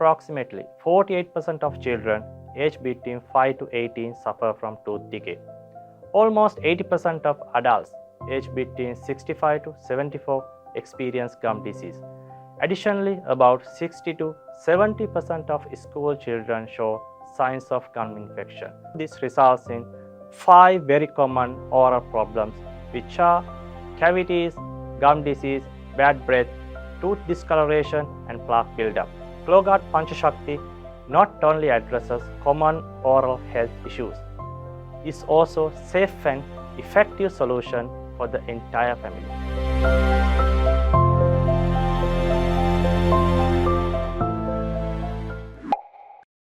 approximately 48% of children aged between 5 to 18 suffer from tooth decay. Almost 80% of adults aged between 65 to 74 experience gum disease. Additionally, about 60 to 70% of school children show signs of gum infection. This results in 5 very common oral problems, which are cavities, gum disease, bad breath, tooth discoloration, and plaque buildup. Clogard Pancha Shakthi not only addresses common oral health issues, is also safe and effective solution for the entire family.